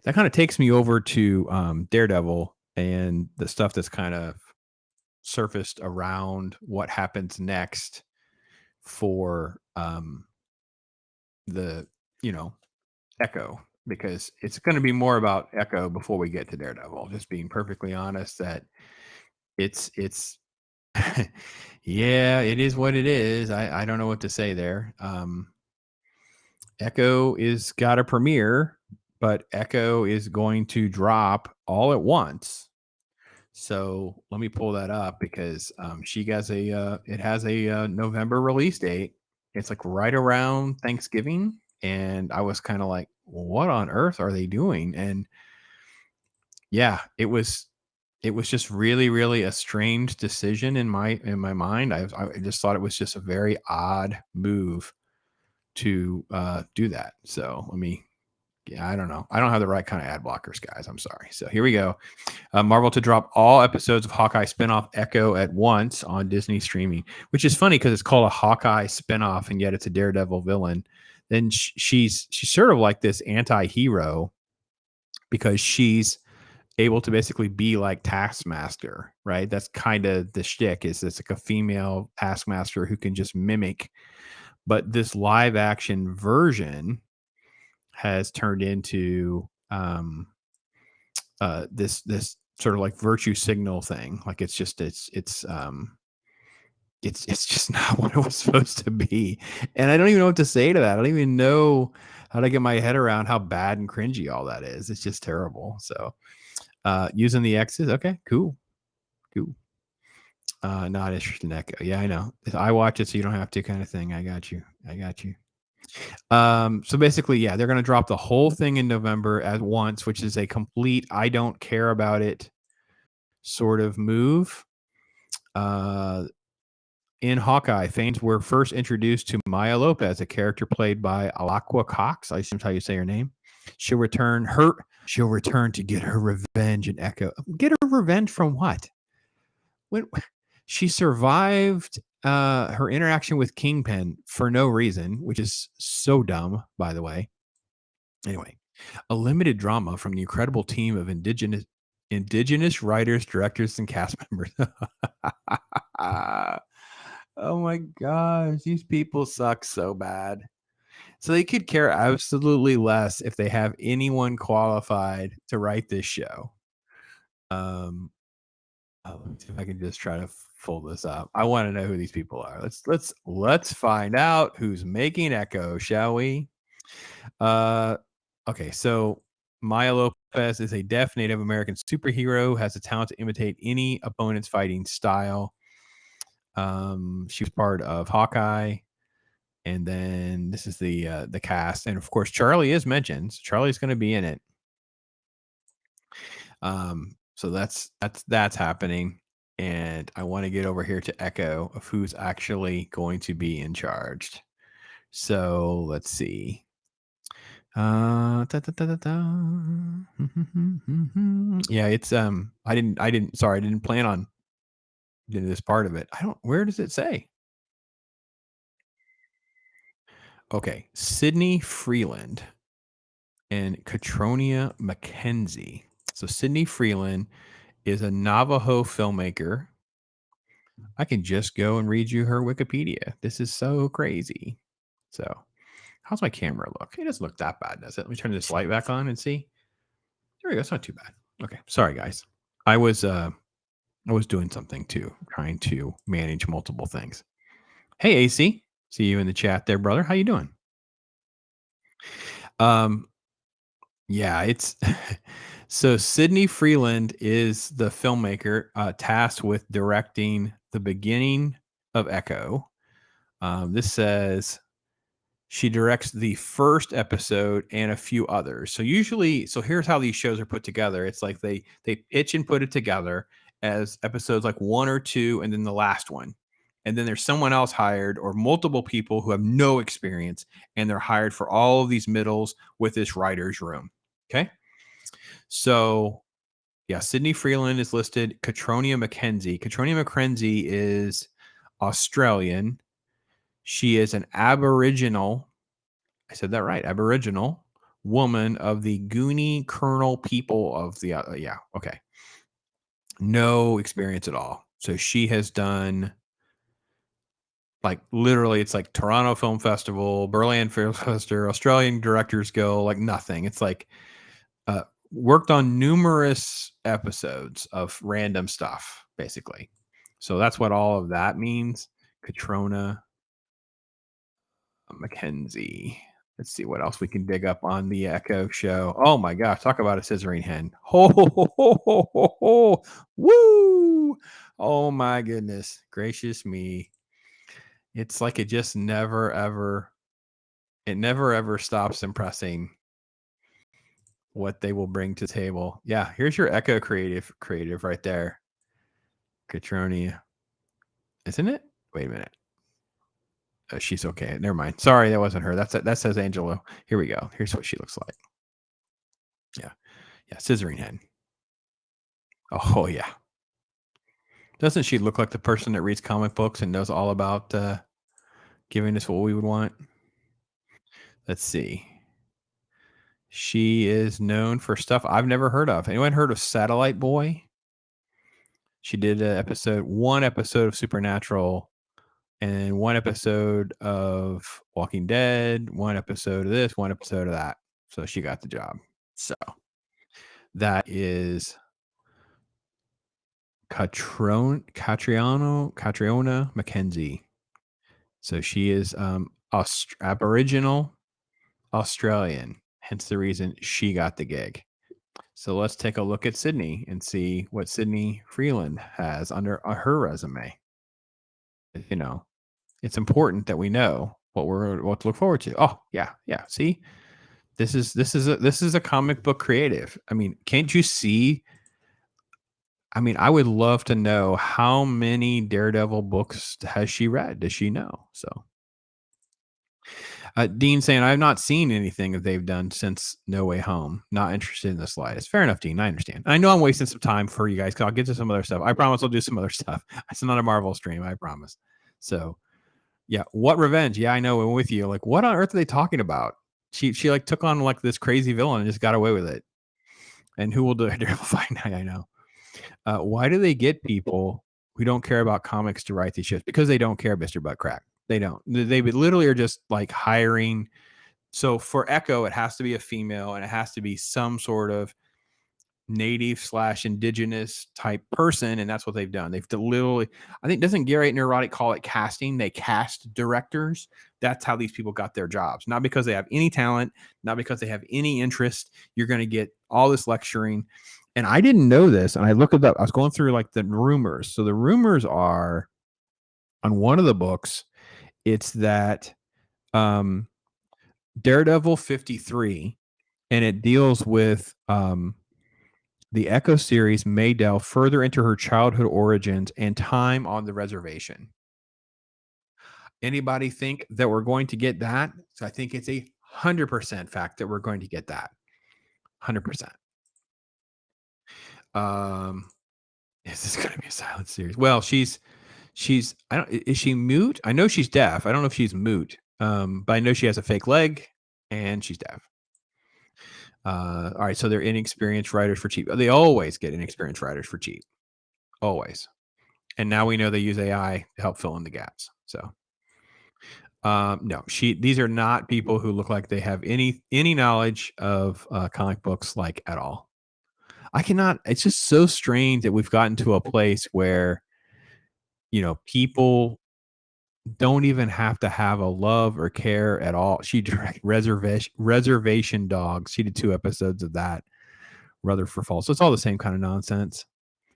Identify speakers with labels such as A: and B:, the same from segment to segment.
A: that kind of takes me over to Daredevil and the stuff that's kind of surfaced around what happens next for the Echo, because it's going to be more about Echo before we get to Daredevil. Just being perfectly honest, that it's yeah, it is what it is. I don't know what to say there. Echo is got a premiere, but Echo is going to drop all at once. So let me pull that up, because she has it has a November release date. It's like right around Thanksgiving, and I was kind of like, what on earth are they doing? And yeah, it was just really, really a strange decision in my mind. I just thought it was just a very odd move to do that. So let me. Yeah, I don't know. I don't have the right kind of ad blockers, guys. I'm sorry. So here we go. Marvel to drop all episodes of Hawkeye spinoff Echo at once on Disney streaming, which is funny because it's called a Hawkeye spinoff, and yet it's a Daredevil villain. Then she's sort of like this anti-hero, because she's able to basically be like Taskmaster, right? That's kind of the shtick, is it's like a female Taskmaster who can just mimic. But this live action version has turned into this sort of like virtue signal thing. Like it's just not what it was supposed to be. And I don't even know what to say to that. I don't even know how to get my head around how bad and cringy all that is. It's just terrible. So using the X's, okay, cool. Not interested in Echo. Yeah, I know. I watch it so you don't have to, kind of thing. I got you. So basically, yeah, they're going to drop the whole thing in November at once, which is a complete I don't care about it sort of move. In Hawkeye, fans were first introduced to Maya Lopez, a character played by Alaqua Cox. I assume how you say her name. She'll return to get her revenge in Echo. Get her revenge from what? When she survived her interaction with Kingpin for no reason, which is so dumb, by the way. Anyway, a limited drama from the incredible team of indigenous writers, directors, and cast members. Oh my gosh, these people suck so bad. So they could care absolutely less if they have anyone qualified to write this show. Let's see if I can just try to pull this up. I want to know who these people are. Let's find out who's making Echo, shall we? Okay, so Maya Lopez is a deaf Native American superhero, has a talent to imitate any opponent's fighting style. She was part of Hawkeye, and then this is the cast, and of course Charlie is mentioned. So Charlie's going to be in it. So that's happening, and I want to get over here to Echo of who's actually going to be in charge. So let's see. Yeah, it's I didn't plan on doing this part of it. Where does it say? Okay, Sydney Freeland and Katronia McKenzie. So Sydney Freeland is a Navajo filmmaker. I can just go and read you her Wikipedia. This is so crazy. So, how's my camera look? It doesn't look that bad, does it? Let me turn this light back on and see. There we go. It's not too bad. Okay, sorry guys. I was doing something too, trying to manage multiple things. Hey AC, see you in the chat there, brother. How you doing? Yeah, it's so Sydney Freeland is the filmmaker tasked with directing the beginning of Echo. This says she directs the first episode and a few others. So here's how these shows are put together. It's like they pitch and put it together as episodes like 1 or 2, and then the last one. And then there's someone else hired, or multiple people who have no experience, and they're hired for all of these middles with this writer's room. Okay. So yeah, Sydney Freeland is listed. Katronia McKenzie is Australian. She is an Aboriginal. I said that right. Aboriginal woman of the Goonie Colonel people of the yeah, okay. No experience at all. So she has done like literally it's like Toronto Film Festival, Berlin Film Festival, Australian Directors Guild, like nothing. It's like worked on numerous episodes of random stuff, basically. So that's what all of that means. Katrona Mackenzie. Let's see what else we can dig up on the Echo show. Oh my gosh, talk about a scissoring hen. Ho, ho, ho, ho, ho, ho, ho. Woo! Oh my goodness. Gracious me. It's like it just never ever it never ever stops impressing what they will bring to the table. Yeah, here's your Echo creative right there. Catroni, isn't it? Wait a minute. She's okay. Never mind. Sorry, that wasn't her. That says Angelo. Here we go. Here's what she looks like. Yeah, yeah, scissoring head. Oh yeah. Doesn't she look like the person that reads comic books and knows all about giving us what we would want? Let's see. She is known for stuff I've never heard of. Anyone heard of Satellite Boy? She did one episode of Supernatural, and one episode of Walking Dead, one episode of this, one episode of that. So she got the job. So that is Catriona Mackenzie. So she is Aboriginal Australian, hence the reason she got the gig. So let's take a look at Sydney and see what Sydney Freeland has under her resume. You know, it's important that we know what to look forward to. Oh yeah, yeah. See, this is a comic book creative. I mean, can't you see? I mean, I would love to know how many Daredevil books has she read? Does she know? So Dean saying, I've not seen anything that they've done since No Way Home. Not interested in the slightest. Fair enough, Dean. I understand. I know I'm wasting some time for you guys because I'll get to some other stuff. I promise I'll do some other stuff. It's not a Marvel stream. I promise. So, yeah. What revenge? Yeah, I know. I'm with you. Like, what on earth are they talking about? She like took on like this crazy villain and just got away with it. And who will do it? Find out. I know. Why do they get people who don't care about comics to write these shows? Because they don't care, Mr. Buttcrack. They don't. They literally are just like hiring. So for Echo, it has to be a female and it has to be some sort of native/indigenous type person, and that's what they've done. They've literally, I think, doesn't Gary Neurotic call it casting? They cast directors. That's how these people got their jobs. Not because they have any talent, not because they have any interest. You're going to get all this lecturing. And I didn't know this, and I looked it up. I was going through like the rumors. So the rumors are on one of the books, it's that Daredevil 53, and it deals with the Echo series may delve further into her childhood origins and time on the reservation. Anybody think that we're going to get that? So I think it's 100% fact that we're going to get that. 100%. Is this going to be a silent series? Well, she's I don't is she mute? I know she's deaf. I don't know if she's mute. But I know she has a fake leg and she's deaf. All right, so they're inexperienced writers for cheap. They always get inexperienced writers for cheap. Always. And now we know they use AI to help fill in the gaps. So no, these are not people who look like they have any knowledge of comic books like at all. I cannot. It's just so strange that we've gotten to a place where people don't even have to have a love or care at all. She directed Reservation Dogs. She did 2 episodes of that. Rutherford Falls. So it's all the same kind of nonsense.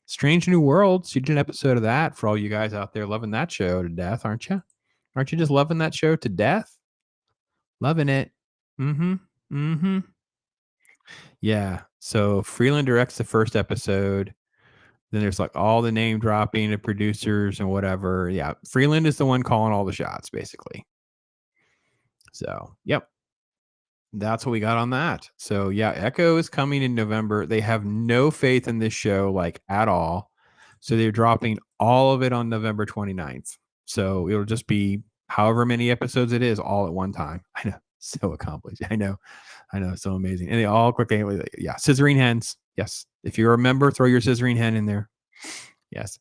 A: Strange New Worlds. She did an episode of that for all you guys out there loving that show to death, aren't you? Aren't you just loving that show to death? Loving it. Mm-hmm. Mm-hmm. Yeah. So Freeland directs the first episode. Then there's like all the name dropping of producers and whatever. Yeah. Freeland is the one calling all the shots, basically. So, yep. That's what we got on that. So, yeah, Echo is coming in November. They have no faith in this show, like at all. So, they're dropping all of it on November 29th. So, it'll just be however many episodes it is all at one time. I know. So accomplished. I know. I know, so amazing. And they all quickly, yeah, scissoring hens. Yes. If you remember, throw your scissoring hen in there. Yes.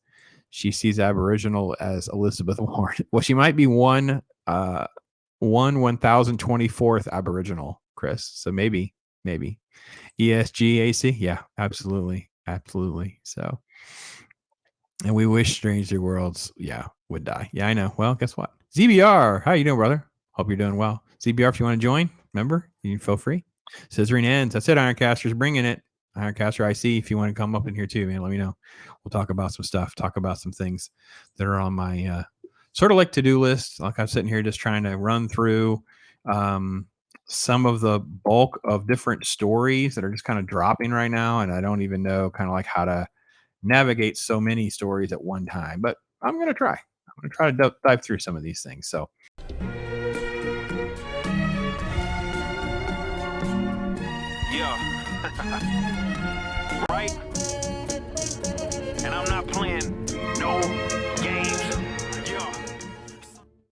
A: She sees Aboriginal as Elizabeth Warren. Well, she might be one 1024th Aboriginal, Chris. So maybe. ESGAC. Yeah, absolutely. So, and we wish Stranger Worlds, would die. Yeah, I know. Well, guess what? ZBR, how you doing, brother? Hope you're doing well. ZBR, if you want to join, remember, you can feel free. Scissoring ends. That's it. Ironcaster's bringing it. Ironcaster IC, if you want to come up in here too, man, let me know. We'll talk about some stuff, talk about some things that are on my sort of like to-do list. Like I'm sitting here just trying to run through some of the bulk of different stories that are just kind of dropping right now. And I don't even know kind of like how to navigate so many stories at one time, but I'm going to try. I'm going to try to dive through some of these things. So,
B: yeah, right. And I'm not